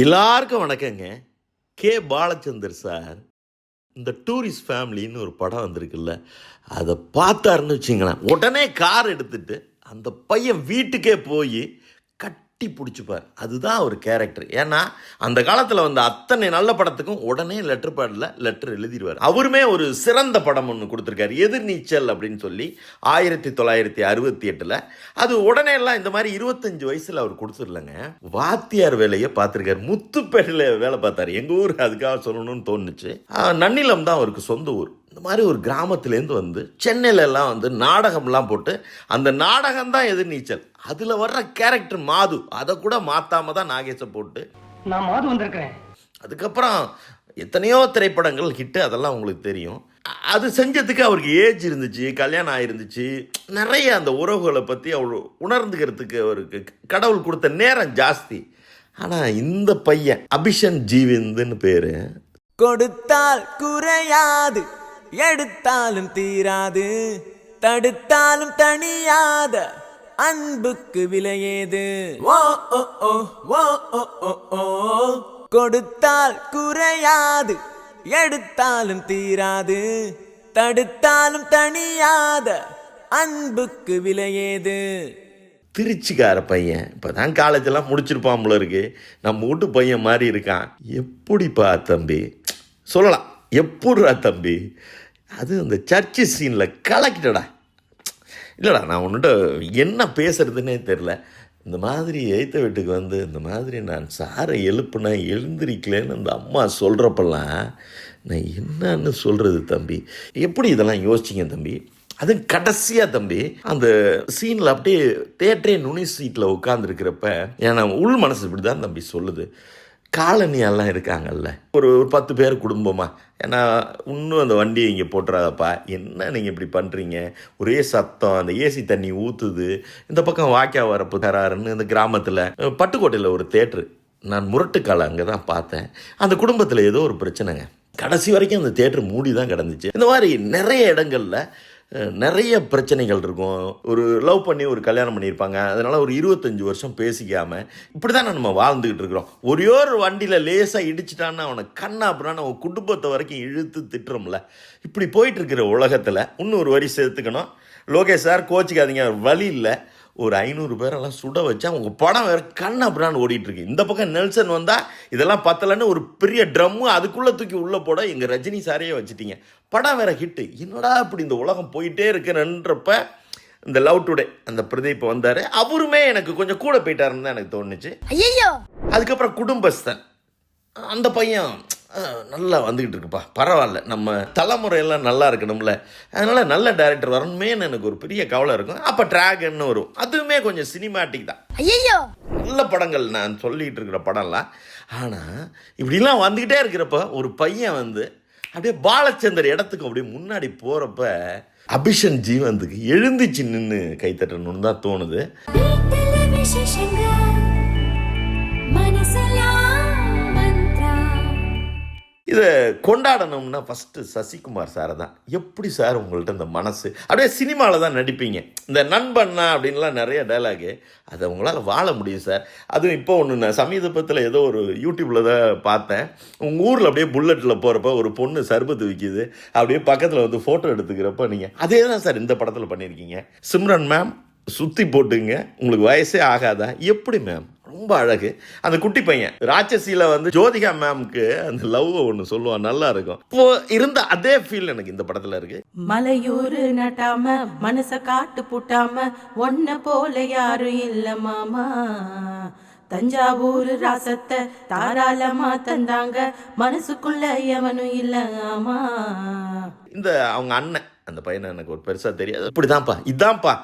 எல்லாருக்கும் வணக்கங்க. K Balachander sir இந்த டூரிஸ்ட் ஃபேமிலின்னு ஒரு படம் வந்திருக்குல்ல, அதை பார்த்தாருன்னு வச்சுங்களேன், உடனே கார் எடுத்துட்டு அந்த பையன் வீட்டுக்கே போய் கட்டி பிடிச்சிப்பார். அதுதான் ஒரு கேரக்டர். ஏன்னா அந்த காலத்தில் வந்த அத்தனை நல்ல படத்துக்கும் உடனே லெட்டர் பேடில் லெட்டர் எழுதிடுவார். அவருமே ஒரு சிறந்த படம் ஒன்று கொடுத்துருக்காரு, எதிர்நீச்சல் அப்படின்னு சொல்லி 1968. அது உடனே எல்லாம் இந்த மாதிரி 25 வயசில் அவர் கொடுத்துடலங்க. வாத்தியார் வேலையை பார்த்துருக்காரு. முத்துப்பேட்டையில் வேலை பார்த்தாரு. எங்கள் ஊர் அதுக்காக சொல்லணும்னு தோணுச்சு. நன்னிலம் தான் அவருக்கு சொந்த ஊர். இந்த மாதிரி ஒரு கிராமத்துலேருந்து வந்து சென்னையிலலாம் வந்து நாடகம்லாம் போட்டு, அந்த நாடகம் தான் எதிர்நீச்சல். அதில் வர்ற கேரக்டர் மாது, அதை கூட மாற்றாம தான் நாகேஷை போட்டு நான் மாது வந்திருக்கிறேன். அதுக்கப்புறம் எத்தனையோ திரைப்படங்கள் ஹிட்டு, அதெல்லாம் உங்களுக்கு தெரியும். அது செஞ்சதுக்கு அவருக்கு ஏஜ் இருந்துச்சு, கல்யாணம் ஆயிருந்துச்சு, நிறைய அந்த உறவுகளை பற்றி அவர் உணர்ந்துக்கிறதுக்கு அவருக்கு கடவுள் கொடுத்த நேரம் ஜாஸ்தி. ஆனால் இந்த பையன் அபிஷன் ஜீவிந்துன்னு பேர். கொடுத்தால் குறையாது, எடுத்தாலும் தீராது, தடுத்தாலும் தணியாத அன்புக்கு விலையேது. ஓ ஓ ஓ ஓ ஓ ஓ ஓ. கொடுத்தால் குறையாது, எடுத்தாலும் தீராது, தடுத்தாலும் தணியாத அன்புக்கு விலையேது. திருச்சிக்கார பையன் இப்போ தான் காலேஜெல்லாம் முடிச்சிருப்பான் போல இருக்கு. நம்ம வீட்டு பையன் மாதிரி இருக்கான். எப்படிப்பா தம்பி சொல்லலாம், எப்படிரா தம்பி, அது அந்த சர்ச்சு சீனில் கலக்கிட்டடா. இல்லைடா, நான் உன்னிட்ட என்ன பேசுறதுன்னே தெரில. இந்த மாதிரி எய்த்த வீட்டுக்கு வந்து இந்த மாதிரி நான் சாரை எழுப்புனா எழுந்திரிக்கலன்னு அந்த அம்மா சொல்கிறப்பெல்லாம் நான் என்னன்னு சொல்கிறது தம்பி. எப்படி இதெல்லாம் யோசிச்சிங்க தம்பி? அது கடைசியாக தம்பி அந்த சீனில் அப்படியே தேட்டரே நுனி சீட்டில் உட்காந்துருக்கிறப்ப ஏன்னா உள் மனசு இப்படி தான் தம்பி சொல்லுது. காலனியெல்லாம் இருக்காங்கல்ல, ஒரு 10 பேர் குடும்பமாக, ஏன்னா இன்னும் அந்த வண்டியை இங்கே போட்டுறாதப்பா, என்ன நீங்கள் இப்படி பண்ணுறீங்க, ஒரே சத்தம், அந்த ஏசி தண்ணி ஊற்றுது, இந்த பக்கம் வாக்கியா வரப்பு தராருன்னு இந்த கிராமத்தில் பட்டுக்கோட்டையில் ஒரு தேட்ரு, நான் முரட்டுக்காலை அங்கே தான் பார்த்தேன். அந்த குடும்பத்தில் ஏதோ ஒரு பிரச்சனைங்க. கடைசி வரைக்கும் அந்த தேட்ரு மூடி தான் கிடந்துச்சு. இந்த மாதிரி நிறைய இடங்களில் நிறைய பிரச்சனைகள் இருக்கும். ஒரு லவ் பண்ணி ஒரு கல்யாணம் பண்ணியிருப்பாங்க, அதனால் ஒரு 25 வருஷம் பேசிக்காமல் இப்படி தான் நம்ம வாழ்ந்துக்கிட்டு இருக்கிறோம். ஒரே ஒரு வண்டியில் லேசாக இடிச்சிட்டான்னு அவனை கண்ணா அப்படின்னா அவன் குடும்பத்தை வரைக்கும் இழுத்து திட்டுறோம்ல. இப்படி போயிட்டுருக்கிற உலகத்தில் இன்னொரு வரி சேர்த்துக்கணும். லோகேஷ் சார் கோச்சிக்காதீங்க, வழி இல்லை, ஒரு 500 பேரெல்லாம் சுட வச்சா உங்கள் படம் வேறு கண்ணா அப்படின்னான்னு ஓடிட்டுருக்கு. இந்த பக்கம் நெல்சன் வந்தால் இதெல்லாம் பத்தலைன்னு ஒரு பெரிய ட்ரம்மு அதுக்குள்ளே தூக்கி உள்ளே போட எங்கள் ரஜினி சாரையே வச்சுட்டீங்க. படம் வேறு ஹிட்டு. என்னடா இப்படி இந்த உலகம் போயிட்டே இருக்குன்றப்ப இந்த லவ் டுடே அந்த பிரதீப் வந்தார். அவருமே எனக்கு கொஞ்சம் கூட போயிட்டாருன்னு தான் எனக்கு தோணுச்சு. ஐயோ, அதுக்கப்புறம் குடும்பஸ்தன் அந்த பையன் நல்லா வந்துக்கிட்டு இருக்குப்பா, பரவாயில்ல, நம்ம தலைமுறையெல்லாம் நல்லா இருக்கணும்ல, அதனால் நல்ல டைரக்டர் வரணுமேன்னு எனக்கு ஒரு பெரிய கவலை இருக்கும். அப்போ ட்ராகன்னு வரும், அதுவுமே கொஞ்சம் சினிமாட்டிக் தான். ஐயோ, நல்ல படங்கள் நான் சொல்லிகிட்டு இருக்கிற படம்லாம். ஆனால் இப்படிலாம் வந்துக்கிட்டே இருக்கிறப்ப ஒரு பையன் வந்து அப்படியே பாலச்சந்தர் இடத்துக்கு அப்படியே முன்னாடி போகிறப்ப அபிஷன் ஜீவந்துக்கு எழுந்துச்சு நின்று கைத்தட்டணும்னு தான் தோணுது. இதை கொண்டாடணும்னா ஃபஸ்ட்டு சசிகுமார் சாரை தான். எப்படி சார் உங்கள்கிட்ட இந்த மனசு, அப்படியே சினிமாவில் தான் நடிப்பீங்க, இந்த நண்பண்ணா அப்படின்லாம் நிறைய டைலாகு, அதை உங்களால் வாழ முடியும் சார். அதுவும் இப்போ ஒன்று நான் சமீபத்தில் ஏதோ ஒரு யூடியூப்பில் தான் பார்த்தேன். உங்கள் ஊரில் அப்படியே புல்லட்டில் போகிறப்ப ஒரு பொண்ணு சர்பத்து விற்கிது, அப்படியே பக்கத்தில் வந்து ஃபோட்டோ எடுத்துக்கிறப்ப நீங்கள் அதே தான் சார் இந்த படத்தில் பண்ணியிருக்கீங்க. சிம்ரன் மேம் சுற்றி போட்டுங்க, உங்களுக்கு வயசே ஆகாதா? எப்படி மேம், ரொம்ப அழகு. அந்த குட்டி பையன் ராட்சசியில் வந்து ஜோதிகா மேம்க்கு அந்த லவ் ஒன்று சொல்லுவான், நல்லா இருக்கும். இப்போ இருந்த அதே ஃபீல் எனக்கு இந்த படத்தில் இருக்கு. மலையூரு நட்டாம மனச காட்டு புட்டாம ஒன்ன போல யாரும் இல்ல மாமா, தஞ்சாவூர் ராசத்தை தாராளமா தந்தாங்க, மனசுக்குள்ள எவனும் இல்ல ஆமா. இந்த அவங்க அண்ணன் அந்த பையனை எனக்கு ஒரு பெருசாக தெரியாது. இப்படிதான்ப்பா, இதான்ப்பா,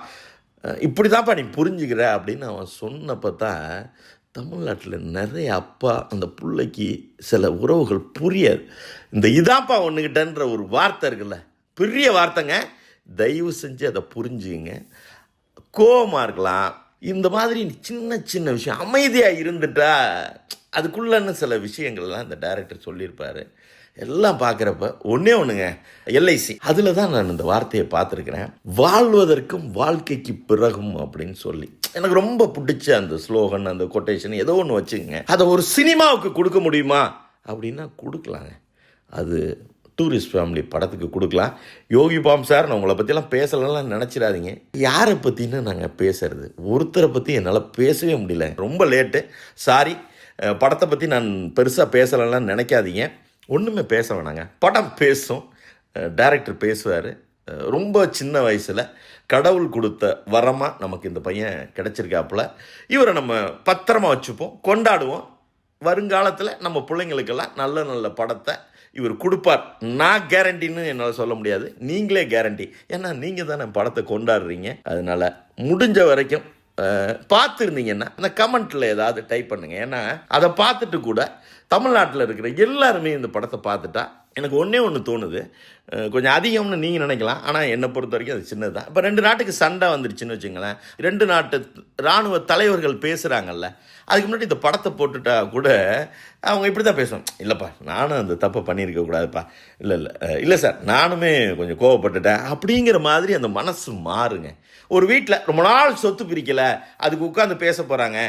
இப்படி தான்ப்பா நீ புரிஞ்சுக்கிற அப்படின்னு அவன் சொன்னப்போ தான் தமிழ்நாட்டில் நிறைய அப்பா அந்த பிள்ளைக்கு சில உறவுகள் புரியாது. இந்த இதான்ப்பா ஒன்றுக்கிட்டன்ற ஒரு வார்த்தை இருக்குல்ல, பெரிய வார்த்தைங்க. தயவு செஞ்சு அதை புரிஞ்சுங்க. கோபமாக இருக்கலாம், இந்த மாதிரி சின்ன சின்ன விஷயம் அமைதியாக இருந்துட்டா அதுக்குள்ளன்னு சில விஷயங்கள்லாம் இந்த டைரக்டர் சொல்லியிருப்பார். எல்லாம் பார்க்குறப்ப ஒன்றே ஒன்றுங்க, எல்ஐசி. அதில் தான் நான் இந்த வார்த்தையை பார்த்துருக்கிறேன், வாழ்வதற்கும் வாழ்க்கைக்கு பிறகும் அப்படின்னு சொல்லி. எனக்கு ரொம்ப பிடிச்ச அந்த ஸ்லோகன், அந்த கொட்டேஷன் ஏதோ ஒன்று வச்சுக்கோங்க. அதை ஒரு சினிமாவுக்கு கொடுக்க முடியுமா அப்படின்னா கொடுக்கலாங்க. அது டூரிஸ்ட் ஃபேமிலி படத்துக்கு கொடுக்கலாம். யோகி பாம் சார், நான் உங்களை பற்றிலாம் பேசலாம் நினச்சிடாதீங்க. யாரை பற்றின்னு நாங்கள் பேசுறது, ஒருத்தரை பற்றி என்னால் பேசவே முடியல. ரொம்ப லேட்டு, சாரி. படத்தை பற்றி நான் பெருசாக பேசலாம் நினைக்காதீங்க. ஒன்றுமே பேச வேணாங்க, படம் பேசும், டைரக்டர் பேசுவார். ரொம்ப சின்ன வயசில் கடவுள் கொடுத்த வரமாக நமக்கு இந்த பையன் கிடச்சிருக்காப்புல. இவரை நம்ம பத்திரமா வச்சுப்போம், கொண்டாடுவோம். வருங்காலத்தில் நம்ம பிள்ளைங்களுக்கெல்லாம் நல்ல நல்ல படத்தை இவர் கொடுப்பார். நான் கேரண்டின்னு என்னால் சொல்ல முடியாது, நீங்களே கேரண்டி. ஏன்னா நீங்கள் தானே படத்தை கொண்டாடுறீங்க. அதனால் முடிஞ்ச வரைக்கும் பார்த்துருந்தீங்கன்னா அந்த கமெண்ட்டில் ஏதாவது டைப் பண்ணுங்கள். ஏன்னா அதை பார்த்துட்டு கூட தமிழ்நாட்டில் இருக்கிற எல்லாருமே இந்த படத்தை பார்த்துட்டா எனக்கு ஒன்றே ஒன்று தோணுது, கொஞ்சம் அதிகம்னு நீங்கள் நினைக்கலாம், ஆனால் என்னை பொறுத்த வரைக்கும் அது சின்னது தான். இப்போ 2 நாட்டுக்கு சண்டை வந்துருச்சுன்னு வச்சுங்களேன், 2 நாட்டு இராணுவ தலைவர்கள் பேசுகிறாங்கல்ல, அதுக்கு முன்னாடி இந்த படத்தை போட்டுட்டா கூட அவங்க இப்படி தான் பேசுவோம். இல்லைப்பா, நானும் அந்த தப்பை பண்ணியிருக்கக்கூடாதுப்பா, இல்லை சார், நானுமே கொஞ்சம் கோவப்பட்டுட்டேன் அப்படிங்கிற மாதிரி அந்த மனசு மாறுங்க. ஒரு வீட்டில் ரொம்ப நாள் சொத்து பிரிக்கலை, அதுக்கு உட்காந்து பேச போகிறாங்க,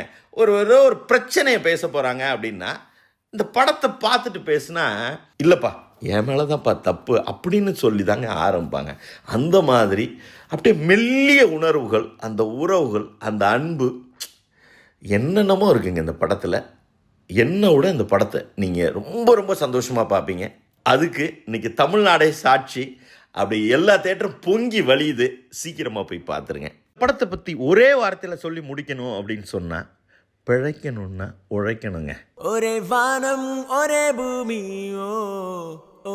ஏதோ ஒரு பிரச்சனையை பேச போகிறாங்க அப்படின்னா இந்த படத்தை பார்த்துட்டு பேசுனா, இல்லைப்பா என் மேலே தான்ப்பா தப்பு அப்படின்னு சொல்லி தாங்க ஆரம்பிப்பாங்க. அந்த மாதிரி அப்படியே மெல்லிய உணர்வுகள், அந்த உறவுகள், அந்த அன்பு என்னென்னமோ இருக்குங்க இந்த படத்தில். என்னை விட இந்த படத்தை நீங்கள் ரொம்ப ரொம்ப சந்தோஷமாக பார்ப்பீங்க. அதுக்கு இன்றைக்கி தமிழ்நாடே சாட்சி. அப்படி எல்லா தேட்டரும் பொங்கி வழியுது. சீக்கிரமாக போய் பார்த்துருங்க. படத்தை பற்றி ஒரே வார்த்தையில் சொல்லி முடிக்கணும் அப்படின்னு சொன்னால், பிழைக்கணும்னா உழைக்கணுங்க. ஒரே வானம் ஒரே பூமி, ஓ ஓ,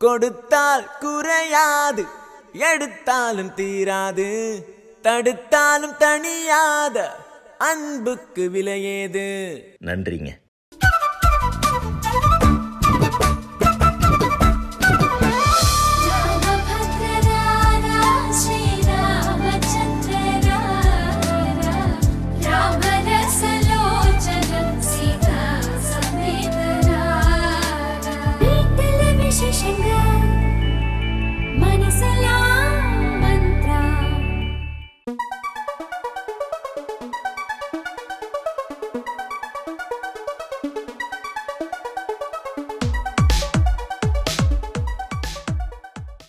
கொடுத்தால் குறையாது, எடுத்தாலும் தீராது, தடுத்தாலும் தணியாத அன்புக்கு விலையேது. நன்றிங்க.